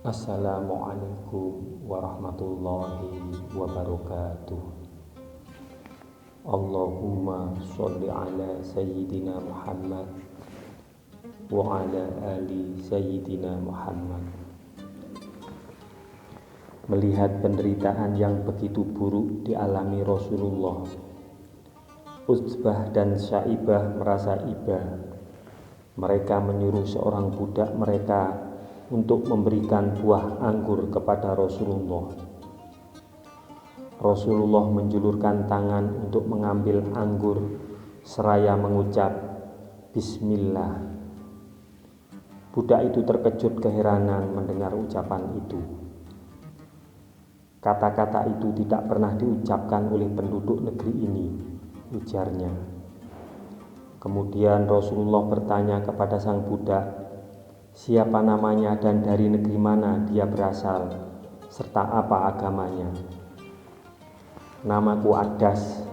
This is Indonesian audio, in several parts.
Assalamualaikum warahmatullahi wabarakatuh. Allahumma sholli ala Sayyidina Muhammad wa ala ali Sayyidina Muhammad. Melihat penderitaan yang begitu buruk dialami Rasulullah, Utsbah dan Syaibah merasa iba. Mereka menyuruh seorang budak mereka untuk memberikan buah anggur kepada Rasulullah. Rasulullah menjulurkan tangan untuk mengambil anggur seraya mengucap Bismillah. Budak itu terkejut keheranan mendengar ucapan itu. Kata-kata itu tidak pernah diucapkan oleh penduduk negeri ini, ujarnya. Kemudian Rasulullah bertanya kepada sang budak, siapa namanya dan dari negeri mana dia berasal, serta apa agamanya. Namaku Adas,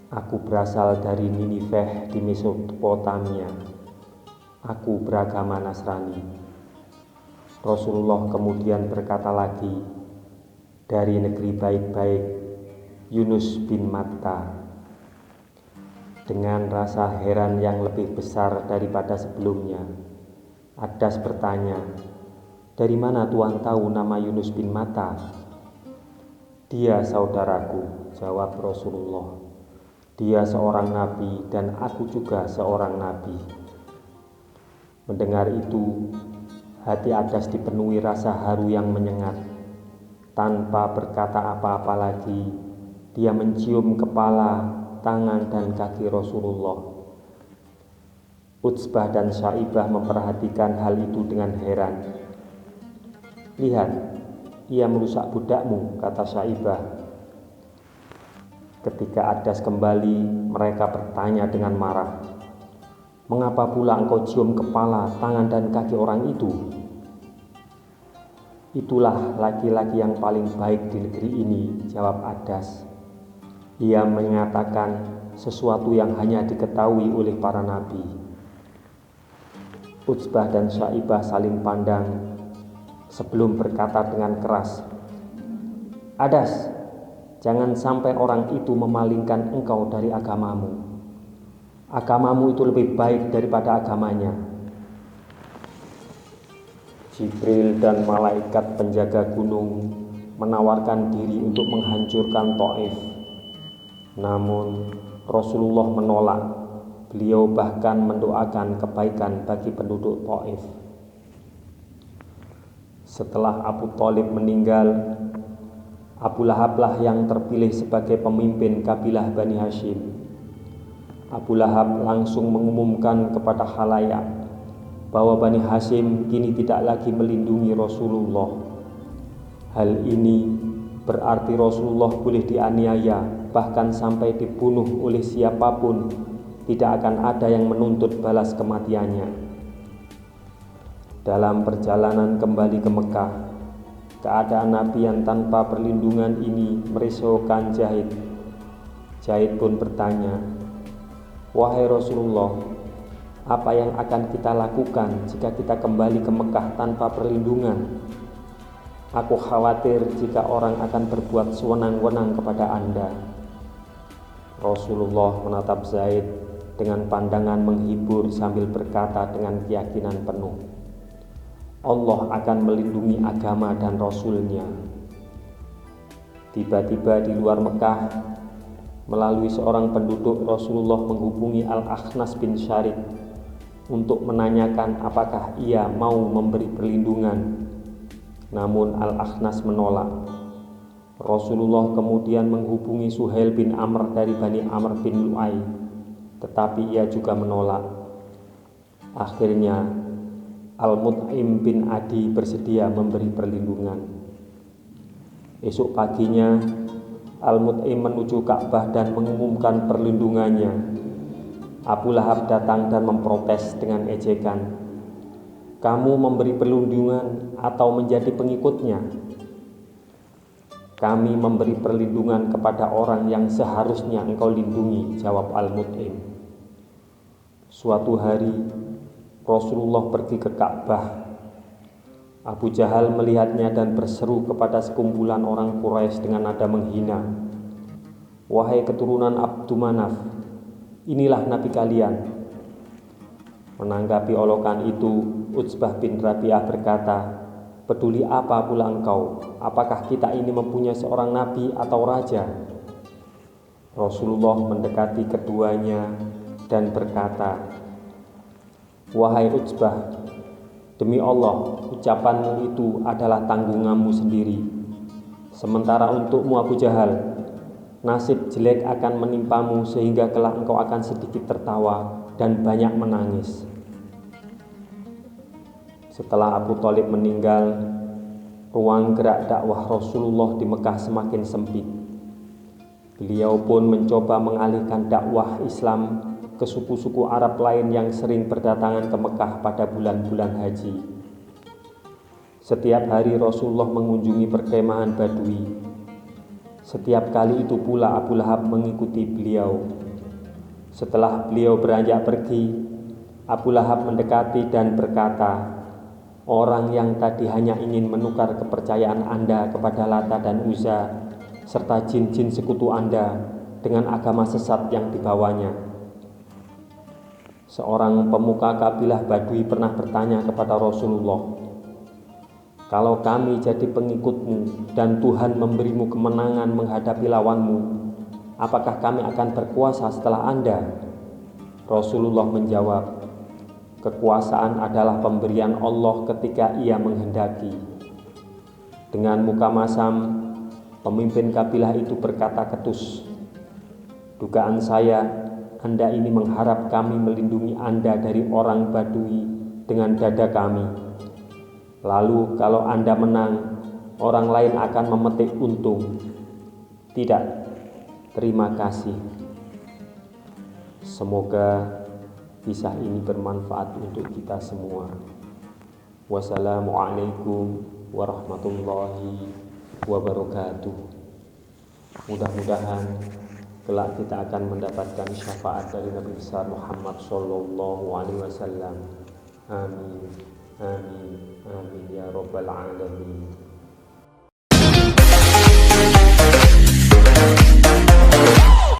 aku berasal dari Niniveh di Mesopotamia. Aku beragama Nasrani. Rasulullah kemudian berkata lagi, dari negeri baik-baik, Yunus bin Matta. Dengan rasa heran yang lebih besar daripada sebelumnya, Adas bertanya, dari mana Tuan tahu nama Yunus bin Matta? Dia saudaraku, jawab Rasulullah. Dia seorang nabi dan aku juga seorang nabi. Mendengar itu, hati Adas dipenuhi rasa haru yang menyengat. Tanpa berkata apa-apa lagi, dia mencium kepala, tangan dan kaki Rasulullah. Utsbah dan Syaibah memperhatikan hal itu dengan heran. Lihat, ia merusak budakmu, kata Syaibah. Ketika Adas kembali, mereka bertanya dengan marah, mengapa pula engkau cium kepala, tangan dan kaki orang itu? Itulah laki-laki yang paling baik di negeri ini, jawab Adas. Ia mengatakan sesuatu yang hanya diketahui oleh para nabi. Utsbah dan Syaibah saling pandang sebelum berkata dengan keras, Adas, jangan sampai orang itu memalingkan engkau dari agamamu. Agamamu itu lebih baik daripada agamanya. Jibril dan malaikat penjaga gunung menawarkan diri untuk menghancurkan Taif. Namun Rasulullah menolak. Beliau bahkan mendoakan kebaikan bagi penduduk Taif. Setelah Abu Thalib meninggal, Abu Lahablah yang terpilih sebagai pemimpin kabilah Bani Hashim. Abu Lahab langsung mengumumkan kepada khalayak bahwa Bani Hashim kini tidak lagi melindungi Rasulullah. Hal ini berarti Rasulullah boleh dianiaya, bahkan sampai dibunuh oleh siapapun, tidak akan ada yang menuntut balas kematiannya. Dalam perjalanan kembali ke Mekah, keadaan Nabi yang tanpa perlindungan ini merisaukan Zaid. Zaid pun bertanya, wahai Rasulullah, apa yang akan kita lakukan jika kita kembali ke Mekah tanpa perlindungan? Aku khawatir jika orang akan berbuat sewenang-wenang kepada Anda. Rasulullah menatap Zaid dengan pandangan menghibur sambil berkata dengan keyakinan penuh, Allah akan melindungi agama dan Rasul-Nya. Tiba-tiba di luar Mekah, melalui seorang penduduk, Rasulullah menghubungi Al-Akhnas bin Syarif untuk menanyakan apakah ia mau memberi perlindungan. Namun Al-Akhnas menolak. Rasulullah kemudian menghubungi Suhail bin Amr dari Bani Amr bin Lu'ay, tetapi ia juga menolak. Akhirnya Al-Mut'im bin Adi bersedia memberi perlindungan. Esok paginya Al-Mut'im menuju Ka'bah dan mengumumkan perlindungannya. Abu Lahab datang dan memprotes dengan ejekan, kamu memberi perlindungan atau menjadi pengikutnya? Kami memberi perlindungan kepada orang yang seharusnya engkau lindungi, jawab Al-Mut'im. Suatu hari Rasulullah pergi ke Ka'bah. Abu Jahal melihatnya dan berseru kepada sekumpulan orang Quraisy dengan nada menghina, "Wahai keturunan Abdu Manaf, inilah nabi kalian." Menanggapi olokan itu, Utsbah bin Rabi'ah berkata, "Peduli apa pula engkau? Apakah kita ini mempunyai seorang nabi atau raja?" Rasulullah mendekati keduanya dan berkata, "Wahai Utsbah, demi Allah, ucapanmu itu adalah tanggunganmu sendiri. Sementara untukmu Abu Jahal, nasib jelek akan menimpamu sehingga kelak engkau akan sedikit tertawa dan banyak menangis." Setelah Abu Thalib meninggal, ruang gerak dakwah Rasulullah di Mekah semakin sempit. Beliau pun mencoba mengalihkan dakwah Islam ke suku-suku Arab lain yang sering berdatangan ke Mekah pada bulan-bulan haji. Setiap hari Rasulullah mengunjungi perkemahan Badui. Setiap kali itu pula Abu Lahab mengikuti beliau. Setelah beliau beranjak pergi, Abu Lahab mendekati dan berkata, "Orang yang tadi hanya ingin menukar kepercayaan Anda kepada Lata dan Uzza serta jin-jin sekutu Anda dengan agama sesat yang dibawanya." Seorang pemuka kabilah Badui pernah bertanya kepada Rasulullah, "Kalau kami jadi pengikutmu dan Tuhan memberimu kemenangan menghadapi lawanmu, apakah kami akan berkuasa setelah Anda?" Rasulullah menjawab, "Kekuasaan adalah pemberian Allah ketika Ia menghendaki." Dengan muka masam, pemimpin kabilah itu berkata ketus, "Dugaan saya, Anda ini mengharap kami melindungi Anda dari orang Badui dengan dada kami. Lalu kalau Anda menang, orang lain akan memetik untung. Tidak, terima kasih." Semoga kisah ini bermanfaat untuk kita semua. Wassalamualaikum warahmatullahi wabarakatuh. Mudah-mudahan kelak kita akan mendapatkan syafaat dari Nabi besar Muhammad sallallahu alaihi wasallam. Amin. Amin. Amin ya rabbal alamin.